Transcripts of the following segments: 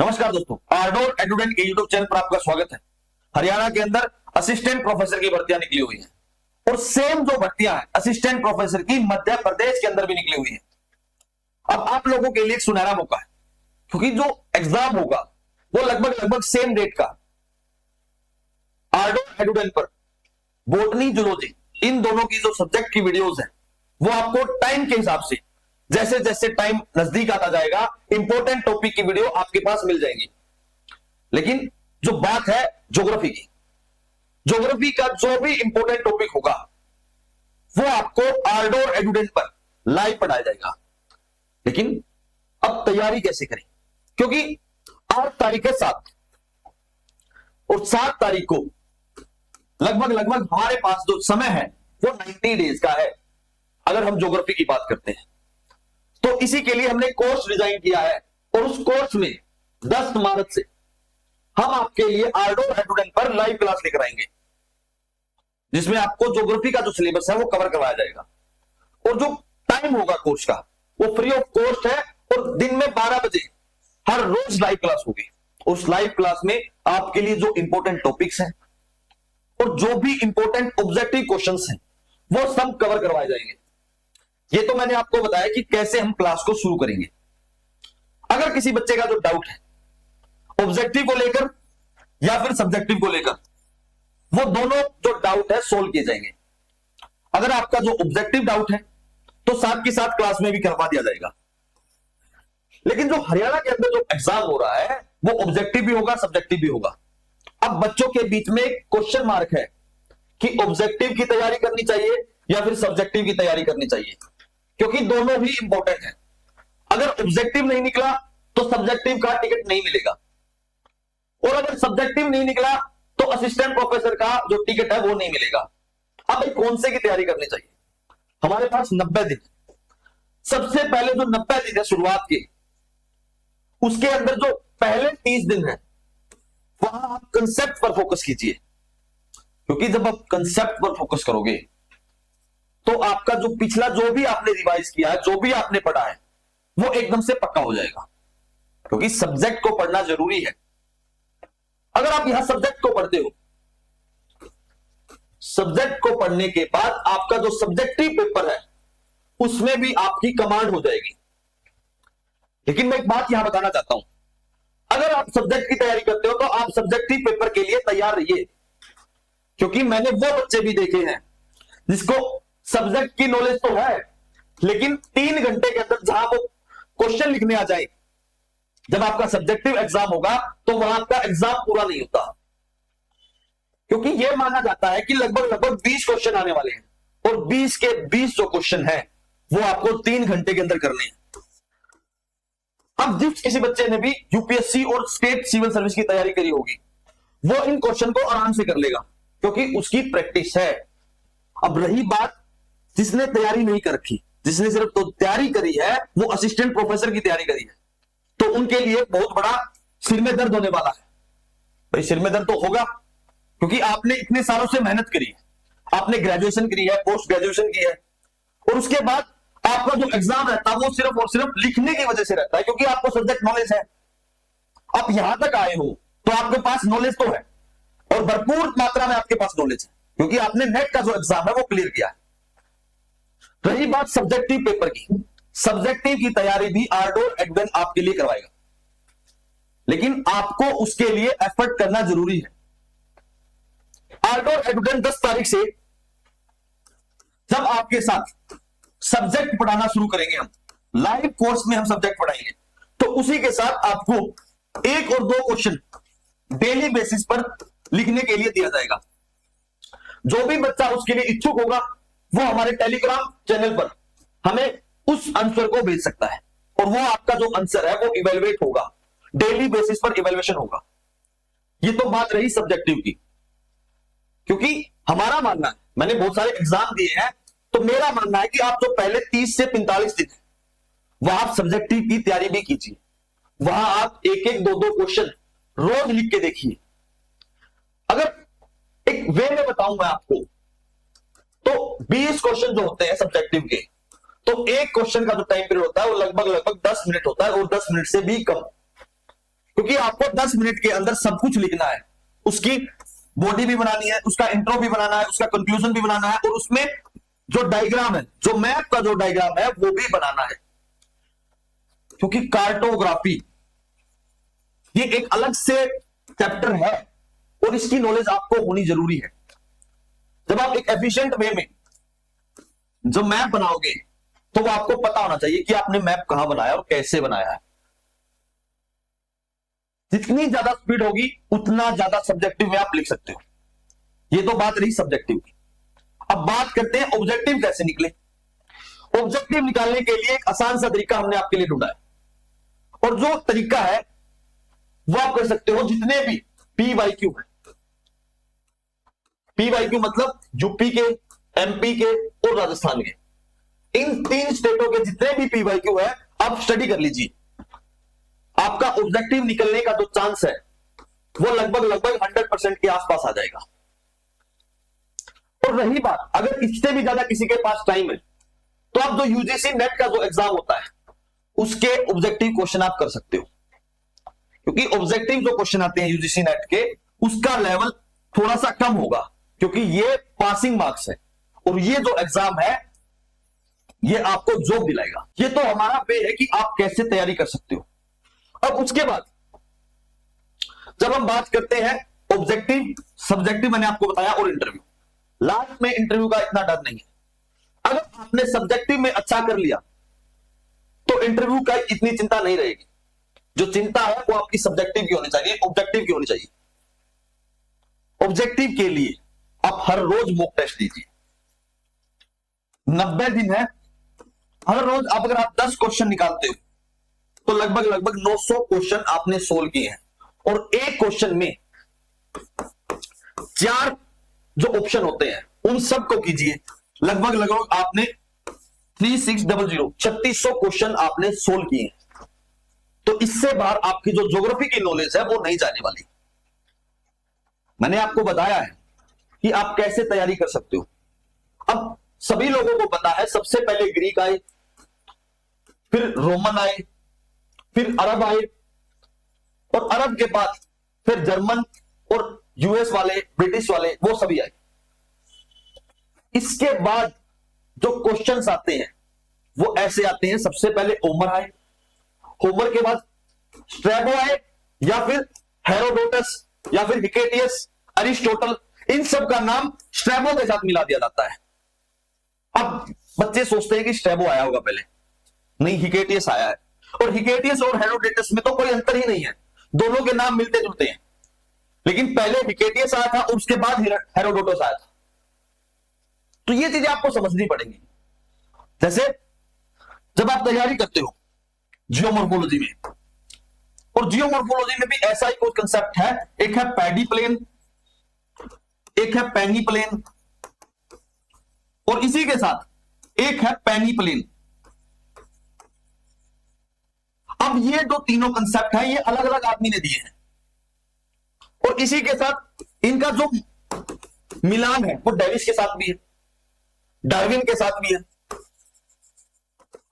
नमस्कार दोस्तों, आर्डोर एडुडेंट के यूट्यूब चैनल पर आपका स्वागत है। हरियाणा के अंदर असिस्टेंट प्रोफेसर की भर्तियां निकली हुई हैं और सेम जो भर्तियां हैं असिस्टेंट प्रोफेसर की मध्य प्रदेश के अंदर भी निकली हुई हैं। अब आप लोगों के लिए एक सुनहरा मौका है, क्योंकि जो एग्जाम होगा वो लगभग सेम डेट का आर्डोर एडुडेंट पर बोटनी जूलॉजी इन दोनों की जो सब्जेक्ट की वीडियोस है वो आपको टाइम के हिसाब से जैसे जैसे टाइम नजदीक आता जाएगा इंपॉर्टेंट टॉपिक की वीडियो आपके पास मिल जाएगी। लेकिन जो बात है ज्योग्राफी की, ज्योग्राफी का जो भी इंपॉर्टेंट टॉपिक होगा वो आपको आर्डोर एडुडेंट पर लाइव पढ़ाया जाएगा। लेकिन अब तैयारी कैसे करें, क्योंकि 8 तारीख है 7 और 7 तारीख को लगभग हमारे पास जो समय है वो 90 डेज का है अगर हम ज्योग्राफी की बात करते हैं। तो इसी के लिए हमने कोर्स डिजाइन किया है और उस कोर्स में 10 मार्च से हम आपके लिए आर्डोर एडुडेंट पर लाइव क्लास लेकर आएंगे, जिसमें आपको ज्योग्राफी का जो सिलेबस है वो कवर करवाया जाएगा और जो टाइम होगा कोर्स का वो फ्री ऑफ कॉस्ट है और दिन में 12 बजे हर रोज लाइव क्लास होगी। उस लाइव क्लास में आपके लिए जो इंपॉर्टेंट टॉपिक्स हैं और जो भी इंपॉर्टेंट ऑब्जेक्टिव क्वेश्चंस हैं वो सब कवर करवाए जाएंगे। ये तो मैंने आपको बताया कि कैसे हम क्लास को शुरू करेंगे। अगर किसी बच्चे का जो डाउट है ऑब्जेक्टिव को लेकर या फिर सब्जेक्टिव को लेकर, वो दोनों जो डाउट है सोल्व किए जाएंगे। अगर आपका जो ऑब्जेक्टिव डाउट है तो साथ के साथ क्लास में भी करवा दिया जाएगा। लेकिन जो हरियाणा के अंदर जो एग्जाम हो रहा है वो ऑब्जेक्टिव भी होगा सब्जेक्टिव भी होगा। अब बच्चों के बीच में क्वेश्चन मार्क है कि ऑब्जेक्टिव की तैयारी करनी चाहिए या फिर सब्जेक्टिव की तैयारी करनी चाहिए, क्योंकि दोनों ही इंपॉर्टेंट है। अगर ऑब्जेक्टिव नहीं निकला तो सब्जेक्टिव का टिकट नहीं मिलेगा और अगर सब्जेक्टिव नहीं निकला तो असिस्टेंट प्रोफेसर का जो टिकट है वो नहीं मिलेगा। अब कौन से की तैयारी करनी चाहिए? हमारे पास 90 दिन, सबसे पहले जो 90 दिन है शुरुआत के, उसके अंदर जो पहले 30 दिन है वहां आप कंसेप्ट पर फोकस कीजिए, क्योंकि जब आप कंसेप्ट पर फोकस करोगे तो आपका जो पिछला जो भी आपने रिवाइज किया है, जो भी आपने पढ़ा है वो एकदम से पक्का हो जाएगा, क्योंकि सब्जेक्ट को पढ़ना जरूरी है। अगर आप यहां सब्जेक्ट को पढ़ते हो, सब्जेक्ट को पढ़ने के बाद आपका जो सब्जेक्टिव पेपर है उसमें भी आपकी कमांड हो जाएगी। लेकिन मैं एक बात यहां बताना चाहता हूं, अगर आप सब्जेक्ट की तैयारी करते हो तो आप सब्जेक्टिव पेपर के लिए तैयार रहिए, क्योंकि मैंने वो बच्चे भी देखे हैं जिसको सब्जेक्ट की नॉलेज तो है लेकिन 3 घंटे के अंदर जहां वो क्वेश्चन लिखने आ जाए, जब आपका सब्जेक्टिव एग्जाम होगा तो वहां आपका एग्जाम पूरा नहीं होता, क्योंकि यह माना जाता है कि लगभग 20 क्वेश्चन आने वाले हैं और 20 के 20 जो क्वेश्चन है वो आपको 3 घंटे के अंदर करने हैं। अब जिस किसी बच्चे ने भी यूपीएससी और स्टेट सिविल सर्विस की तैयारी करी होगी वो इन क्वेश्चन को आराम से कर लेगा, क्योंकि उसकी प्रैक्टिस है। अब रही बात जिसने तैयारी नहीं कर रखी, जिसने सिर्फ तो तैयारी करी है, वो असिस्टेंट प्रोफेसर की तैयारी करी है, तो उनके लिए बहुत बड़ा सिर में दर्द होने वाला है। भाई सिर में दर्द तो होगा, क्योंकि आपने इतने सालों से मेहनत करी है, आपने ग्रेजुएशन करी है, पोस्ट ग्रेजुएशन की है और उसके बाद आपका जो एग्जाम रहता है वो सिर्फ और सिर्फ लिखने की वजह से रहता है, क्योंकि आपको सब्जेक्ट नॉलेज है। आप यहां तक आए हो तो आपके पास नॉलेज तो है और भरपूर मात्रा में आपके पास नॉलेज है, क्योंकि आपने नेट का जो एग्जाम है वो क्लियर किया है। रही बात सब्जेक्टिव पेपर की, सब्जेक्टिव की तैयारी भी आर्डोर एडुडेंट आपके लिए करवाएगा, लेकिन आपको उसके लिए एफर्ट करना जरूरी है। आर्डोर एडुडेंट 10 तारीख से जब आपके साथ सब्जेक्ट पढ़ाना शुरू करेंगे, हम लाइव कोर्स में हम सब्जेक्ट पढ़ाएंगे, तो उसी के साथ आपको 1 और 2 क्वेश्चन डेली बेसिस पर लिखने के लिए दिया जाएगा। जो भी बच्चा उसके लिए इच्छुक होगा वो हमारे टेलीग्राम चैनल पर हमें उस आंसर को भेज सकता है और वो आपका जो आंसर है वो इवेलुएट होगा, डेली बेसिस पर इवेल्युएशन होगा। ये तो बात रही सब्जेक्टिव की, क्योंकि हमारा मानना है, मैंने बहुत सारे एग्जाम दिए हैं, तो मेरा मानना है कि आप जो पहले 30 से 45 दिन वहां आप सब्जेक्टिव की तैयारी भी कीजिए, वहां आप 1-1, 2-2 क्वेश्चन रोज लिख के देखिए। अगर एक वे में बताऊं मैं आपको, तो 20 क्वेश्चन जो होते हैं सब्जेक्टिव के, तो एक क्वेश्चन का जो टाइम पीरियड होता है वो लगभग 10 मिनट होता है और 10 मिनट से भी कम। क्योंकि आपको 10 मिनट के अंदर सब कुछ लिखना है, उसकी बॉडी भी बनानी है, उसका इंट्रो भी बनाना है, उसका कंक्लूजन भी बनाना है, और उसमें जो डायग्राम है, जो मैप का जो डायग्राम है वो भी बनाना है। क्योंकि कार्टोग्राफी ये एक अलग से चैप्टर है और इसकी नॉलेज आपको होनी जरूरी है। जब आप एक एफिशिएंट वे में जो मैप बनाओगे तो वो आपको पता होना चाहिए कि आपने मैप कहां बनाया और कैसे बनाया है। जितनी ज्यादा स्पीड होगी उतना ज्यादा सब्जेक्टिव में आप लिख सकते हो। ये तो बात रही सब्जेक्टिव की। अब बात करते हैं ऑब्जेक्टिव कैसे निकले। ऑब्जेक्टिव निकालने के लिए एक आसान सा तरीका हमने आपके लिए ढूंढा है, और जो तरीका है वो आप कर सकते हो जितने भी पीवाईक्यू है। पीवाईक्यू मतलब यूपी के, एमपी के और राजस्थान के, इन 3 स्टेटों के जितने भी पीवाईक्यू है आप स्टडी कर लीजिए। आपका ऑब्जेक्टिव निकलने का जो चांस है वो लगभग 100% के आसपास आ जाएगा। और रही बात, अगर इससे भी ज्यादा किसी के पास टाइम है तो आप जो यूजीसी नेट का जो एग्जाम होता है उसके ऑब्जेक्टिव क्वेश्चन आप कर सकते हो, क्योंकि ऑब्जेक्टिव जो क्वेश्चन आते हैं यूजीसी नेट के उसका लेवल थोड़ा सा कम होगा, क्योंकि ये पासिंग मार्क्स है और ये जो एग्जाम है ये आपको जॉब दिलाएगा। ये तो हमारा वे है कि आप कैसे तैयारी कर सकते हो। अब उसके बाद जब हम बात करते हैं ऑब्जेक्टिव, सब्जेक्टिव मैंने आपको बताया, और इंटरव्यू। लास्ट में इंटरव्यू का इतना डर नहीं है। अगर आपने सब्जेक्टिव में अच्छा कर लिया तो इंटरव्यू का इतनी चिंता नहीं रहेगी। जो चिंता है वो आपकी सब्जेक्टिव की होनी चाहिए, ऑब्जेक्टिव की होनी चाहिए। ऑब्जेक्टिव के लिए आप हर रोज मॉक टेस्ट दीजिए। 90 दिन है, हर रोज आप अगर आप 10 क्वेश्चन निकालते हो तो लगभग 900 क्वेश्चन आपने सोल्व किए हैं, और एक क्वेश्चन में 4 जो ऑप्शन होते हैं उन सब को कीजिए। लगभग आपने 3600 क्वेश्चन आपने सोल्व किए हैं। तो इससे बाहर आपकी जो ज्योग्राफी की नॉलेज है वो नहीं जाने वाली। मैंने आपको बताया है कि आप कैसे तैयारी कर सकते हो। अब सभी लोगों को पता है, सबसे पहले ग्रीक आए, फिर रोमन आए, फिर अरब आए, और अरब के बाद फिर जर्मन और यूएस वाले, ब्रिटिश वाले, वो सभी आए। इसके बाद जो क्वेश्चंस आते हैं वो ऐसे आते हैं। सबसे पहले होमर आए, होमर के बाद स्ट्रैबो आए, या फिर हेरोडोटस, या फिर हिकेटियस, अरिस्टोटल, इन सब का नाम स्ट्रैबो के साथ मिला दिया जाता है। अब बच्चे सोचते हैं कि स्ट्रैबो आया होगा पहले, नहीं, हिकेटियस आया है। और हिकेटियस और हेरोडोटस में तो कोई अंतर ही नहीं है, दोनों के नाम मिलते जुलते हैं। लेकिन पहले हिकेटियस आया था और उसके बाद हेरोडोटस आया था। तो ये चीजें आपको समझनी पड़ेंगी। जैसे जब आप तैयारी करते हो जियोमॉर्फोलॉजी में, और जियोमॉर्फोलॉजी में भी ऐसा ही कोई कंसेप्ट है। एक है पैडी प्लेन, एक है पेनी प्लेन, और इसी के साथ एक है पेनी प्लेन। अब ये जो तीनों कंसेप्ट है ये अलग अलग आदमी ने दिए हैं, और इसी के साथ इनका जो मिलान है वो डेविस के साथ भी है, डार्विन के साथ भी है।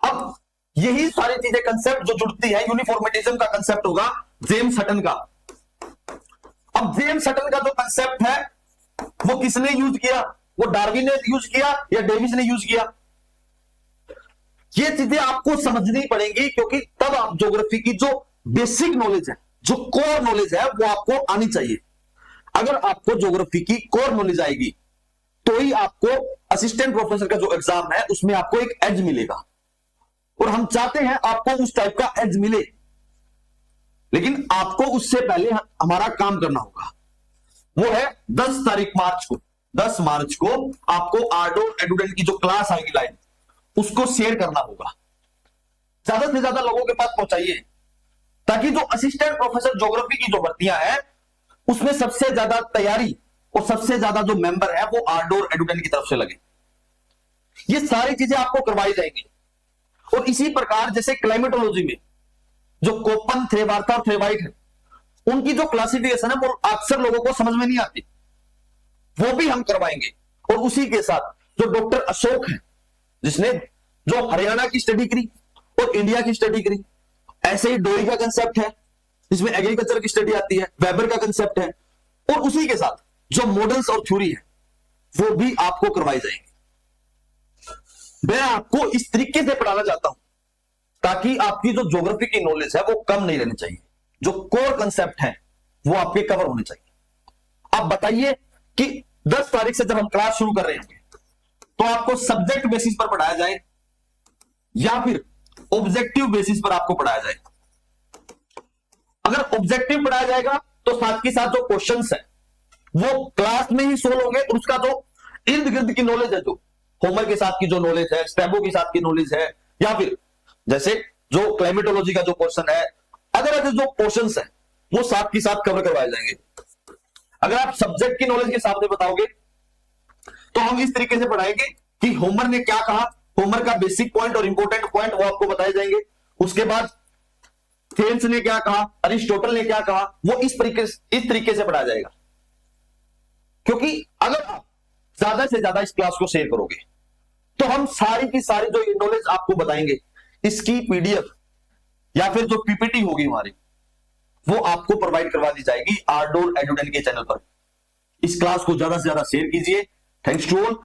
अब यही सारी चीजें कंसेप्ट जो जुड़ती है, यूनिफॉर्मेटिज्म का कंसेप्ट होगा जेम्स हटन का। अब जेम्स हटन का जो कंसेप्ट है वो किसने यूज किया? वो डार्विन ने यूज किया या डेविस ने यूज किया? ये चीजें आपको समझनी पड़ेंगी, क्योंकि तब आप ज्योग्राफी की जो बेसिक नॉलेज है, जो कोर नॉलेज है, वो आपको आनी चाहिए। अगर आपको ज्योग्राफी की कोर नॉलेज आएगी तो ही आपको असिस्टेंट प्रोफेसर का जो एग्जाम है उसमें आपको एक एज मिलेगा, और हम चाहते हैं आपको उस टाइप का एज मिले। लेकिन आपको उससे पहले हमारा काम करना होगा, वो है 10 मार्च को आपको आर्डो एडुडेंट की जो क्लास आएगी लाइव, उसको शेयर करना होगा। ज्यादा से ज्यादा लोगों के पास पहुंचाइए, ताकि जो असिस्टेंट प्रोफेसर ज्योग्राफी की जो भर्तियां हैं उसमें सबसे ज्यादा तैयारी और सबसे ज्यादा जो मेंबर है वो आर्डोर एडुडेंट की तरफ से लगे। ये सारी चीजें आपको करवाई जाएंगी। और इसी प्रकार जैसे क्लाइमेटोलॉजी में जो कोपन, थ्रेवार्था और थ्रेवाइट है, उनकी जो क्लासिफिकेशन है वो अक्सर लोगों को समझ में नहीं आती, वो भी हम करवाएंगे। और उसी के साथ जो डॉक्टर अशोक है, जिसने जो हरियाणा की स्टडी करी और इंडिया की स्टडी करी, ऐसे ही डोई का कंसेप्ट है, इसमें एग्रीकल्चर की स्टडी आती है, वेबर का कंसेप्ट है, और उसी के साथ जो मॉडल्स और थ्योरी है वो भी आपको करवाई जाएंगी। मैं आपको इस तरीके से पढ़ाना चाहता हूं ताकि आपकी जो ज्योग्राफी की नॉलेज है वो कम नहीं रहनी चाहिए, जो कोर कंसेप्ट है वो आपके कवर होने चाहिए। अब बताइए कि 10 तारीख से जब हम क्लास शुरू कर रहे होंगे तो आपको सब्जेक्ट बेसिस पर पढ़ाया जाए या फिर ऑब्जेक्टिव बेसिस पर आपको पढ़ाया जाए। अगर ऑब्जेक्टिव पढ़ाया जाएगा तो साथ के साथ जो क्वेश्चंस है वो क्लास में ही सोल्व होंगे, और उसका जो इर्द गिर्द की नॉलेज है, जो होमर के साथ की जो नॉलेज है, स्टैबो के साथ की नॉलेज है, या फिर जैसे जो क्लाइमेटोलॉजी का जो पोर्शन है, अदर जो पोर्शंस है वो साथ के साथ कवर करवाए जाएंगे। अगर आप सब्जेक्ट की नॉलेज के सामने बताओगे तो हम इस तरीके से पढ़ाएंगे कि होमर ने क्या कहा, होमर का बेसिक पॉइंट और इंपॉर्टेंट पॉइंट वो आपको बताए जाएंगे। उसके बाद थेल्स ने क्या कहा, अरिस्टोटल ने क्या कहा, वो इस तरीके से पढ़ाया जाएगा। क्योंकि अगर आप ज्यादा से ज्यादा इस क्लास को शेयर करोगे तो हम सारी की सारी जो नॉलेज आपको बताएंगे, इसकी पीडीएफ या फिर जो पीपीटी होगी हमारी, वो आपको प्रोवाइड करवा दी जाएगी आर्डोल एडुडेन के चैनल पर। इस क्लास को ज्यादा से ज्यादा शेयर कीजिए। Thanks to all.